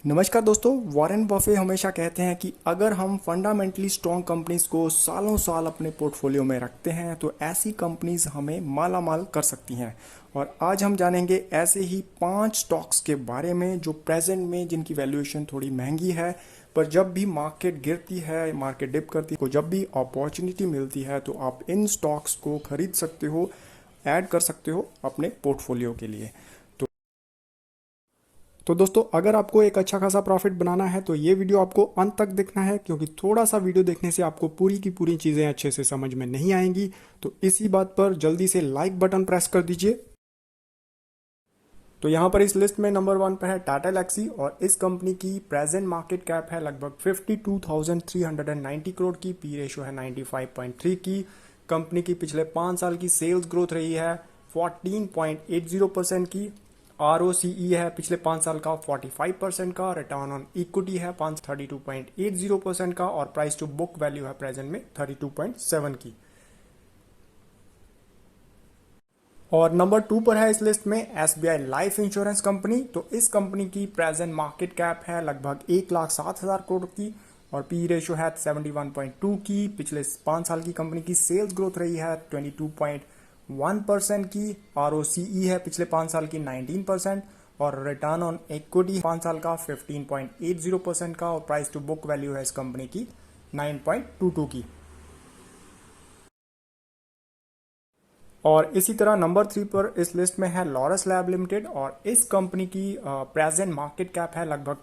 नमस्कार दोस्तों। Warren Buffett हमेशा कहते हैं कि अगर हम फंडामेंटली स्ट्रॉन्ग कंपनीज को सालों साल अपने पोर्टफोलियो में रखते हैं तो ऐसी कंपनीज हमें माला माल कर सकती हैं। और आज हम जानेंगे ऐसे ही 5 स्टॉक्स के बारे में जो प्रेजेंट में जिनकी वैल्यूएशन थोड़ी महंगी है, पर जब भी मार्केट गिरती है, मार्केट डिप करती है, जब भी अपॉर्चुनिटी मिलती है तो आप इन स्टॉक्स को खरीद सकते हो, ऐड कर सकते हो अपने पोर्टफोलियो के लिए। तो दोस्तों, अगर आपको एक अच्छा खासा प्रॉफिट बनाना है तो ये वीडियो आपको अंत तक देखना है, क्योंकि थोड़ा सा वीडियो देखने से आपको पूरी की पूरी चीज़ें अच्छे से समझ में नहीं आएंगी। तो इसी बात पर जल्दी से लाइक बटन प्रेस कर दीजिए। तो यहाँ पर इस लिस्ट में नंबर 1 पर है टाटा एल्क्सी, और इस कंपनी की प्रेजेंट मार्केट कैप है लगभग 52,390 करोड़ की। पी रेशो है 95.3 की। कंपनी की पिछले 5 साल की सेल्स ग्रोथ रही है 14.80% की। ROCE है पिछले 5 साल का 45% का। रिटर्न ऑन इक्विटी है 32.80% का। और प्राइस टू बुक वैल्यू है प्रेजेंट में 32.7 की। और नंबर 2 पर है इस लिस्ट में SBI लाइफ इंश्योरेंस कंपनी। तो इस कंपनी की प्रेजेंट मार्केट कैप है लगभग 1,07,000 करोड़ की, और पी रेशो है 71.2 की। पिछले 5 साल की कंपनी की सेल्स ग्रोथ रही है 22.1% की। ROCE है पिछले 5 साल की 19%। और रिटर्न ऑन इक्विटी 5 साल का 15.80% का। और प्राइस टू बुक वैल्यू है इस कंपनी की 9.22 की। और इसी तरह नंबर 3 पर इस लिस्ट में है लॉरस लैब लिमिटेड, और इस कंपनी की प्रेजेंट मार्केट कैप है लगभग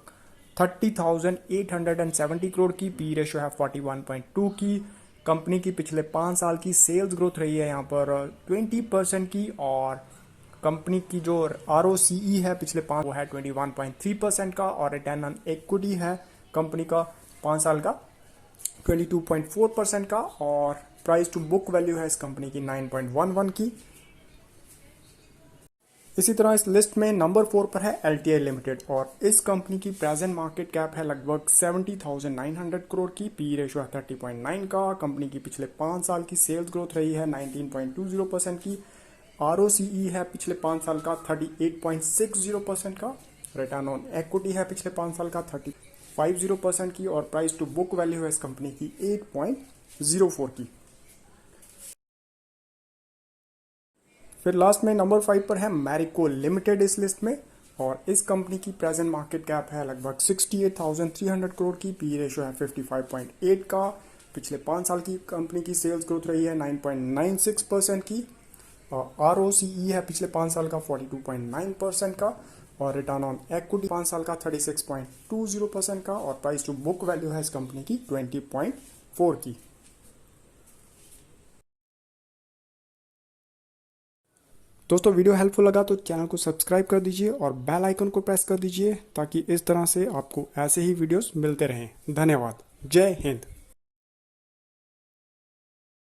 30,870 करोड़ की। पी रेशो है 41.2 की। कंपनी की पिछले 5 साल की सेल्स ग्रोथ रही है यहाँ पर 20% की। और कंपनी की जो ROCE है पिछले 5 वो है 21.3% का। और रिटर्न ऑन इक्विटी है कंपनी का 5 साल का 22.4% का। और प्राइस टू बुक वैल्यू है इस कंपनी की 9.11 की। इसी तरह इस लिस्ट में नंबर 4 पर है LTI लिमिटेड, और इस कंपनी की प्रेजेंट मार्केट कैप है लगभग 70,900 करोड़ की। पी रेशो है 30.9 का। कंपनी की पिछले 5 साल की सेल्स ग्रोथ रही है 19.20% की। ROCE है पिछले 5 साल का 38.60% का। रिटर्न ऑन इक्विटी है पिछले 5 साल का 30.50% की। और प्राइस टू बुक वैल्यू है इस कंपनी की 8.04 की। फिर लास्ट में नंबर 5 पर है मैरिको लिमिटेड इस लिस्ट में, और इस कंपनी की प्रेजेंट मार्केट कैप है लगभग 68,300 करोड़ की। पी रेशो है 55.8 का। पिछले 5 साल की कंपनी की सेल्स ग्रोथ रही है 9.96% की। और ROCE है पिछले 5 साल का 42.9% का। और रिटर्न ऑन इक्विटी 5 साल का 36.20% का। और प्राइस टू बुक वैल्यू है इस कंपनी की 20.4 की। दोस्तों, वीडियो हेल्पफुल लगा तो चैनल को सब्सक्राइब कर दीजिए और बेल आइकन को प्रेस कर दीजिए, ताकि इस तरह से आपको ऐसे ही वीडियोस मिलते रहें। धन्यवाद। जय हिंद।